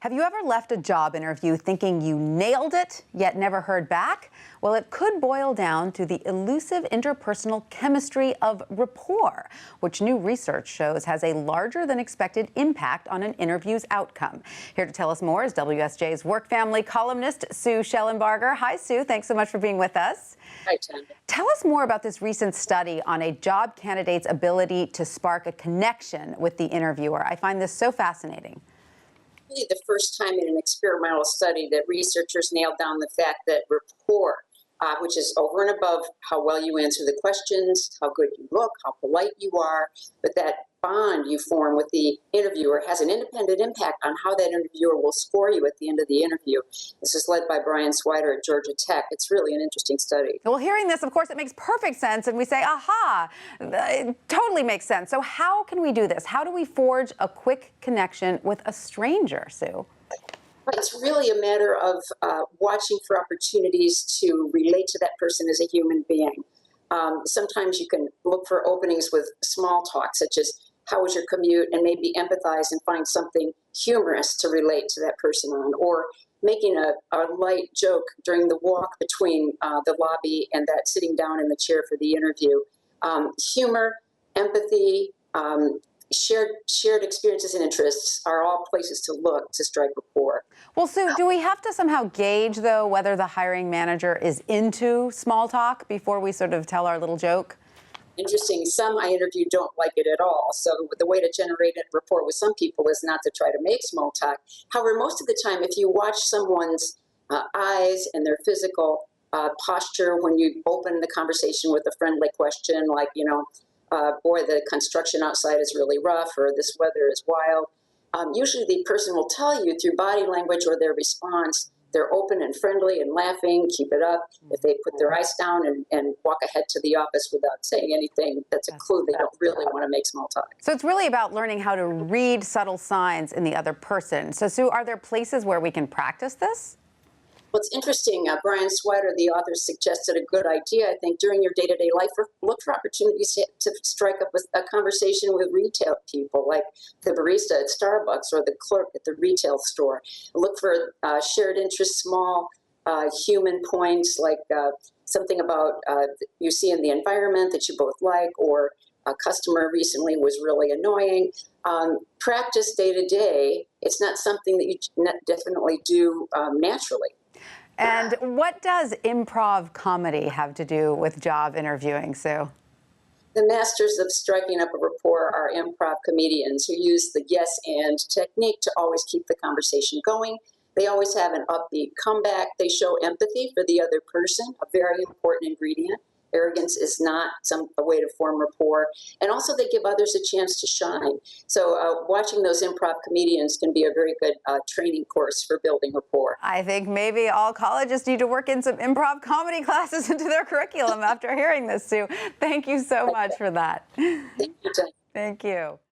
Have you ever left a job interview thinking you nailed it, yet never heard back? Well, it could boil down to the elusive interpersonal chemistry of rapport, which new research shows has a larger than expected impact on an interview's outcome. Here to tell us more is WSJ's work family columnist, Sue Shellenbarger. Hi, Sue. Thanks so much for being with us. Hi, Tanya. Tell us more about this recent study on a job candidate's ability to spark a connection with the interviewer. I find this so fascinating. Really the first time in an experimental study that researchers nailed down the fact that rapport, which is over and above how well you answer the questions, how good you look, how polite you are, but that bond you form with the interviewer has an independent impact on how that interviewer will score you at the end of the interview. This is led by Brian Swider at Georgia Tech. It's really an interesting study. Well, hearing this, of course, it makes perfect sense, and we say, aha, it totally makes sense. So how can we do this? How do we forge a quick connection with a stranger, Sue? It's really a matter of watching for opportunities to relate to that person as a human being. Sometimes you can look for openings with small talk, such as, how was your commute, and maybe empathize and find something humorous to relate to that person on, or making a light joke during the walk between the lobby and that sitting down in the chair for the interview. Humor, empathy, shared experiences and interests are all places to look to strike rapport. Well, Sue, do we have to somehow gauge, though, whether the hiring manager is into small talk before we sort of tell our little joke? Interesting. Some I interviewed don't like it at all. So the way to generate a rapport with some people is not to try to make small talk. However, most of the time, if you watch someone's eyes and their physical posture when you open the conversation with a friendly question like, boy, the construction outside is really rough, or this weather is wild. Usually the person will tell you through body language or their response, they're open and friendly and laughing, keep it up. If they put their ice down and walk ahead to the office without saying anything, that's a clue they don't really want to make small talk. So it's really about learning how to read subtle signs in the other person. So, Sue, are there places where we can practice this? Well, it's interesting. Brian Swider, the author, suggested a good idea. I think during your day-to-day life, look for opportunities to strike up a conversation with retail people, like the barista at Starbucks or the clerk at the retail store. Look for shared interests, small human points, like something about you see in the environment that you both like, or a customer recently was really annoying. Practice day to day. It's not something that you definitely do naturally. And what does improv comedy have to do with job interviewing, Sue? The masters of striking up a rapport are improv comedians who use the yes and technique to always keep the conversation going. They always have an upbeat comeback. They show empathy for the other person, a very important ingredient. Arrogance is not a way to form rapport. And also they give others a chance to shine. So watching those improv comedians can be a very good training course for building rapport. I think maybe all colleges need to work in some improv comedy classes into their curriculum after hearing this, Sue. Thank you so much for that. Thank you, Jen. Thank you.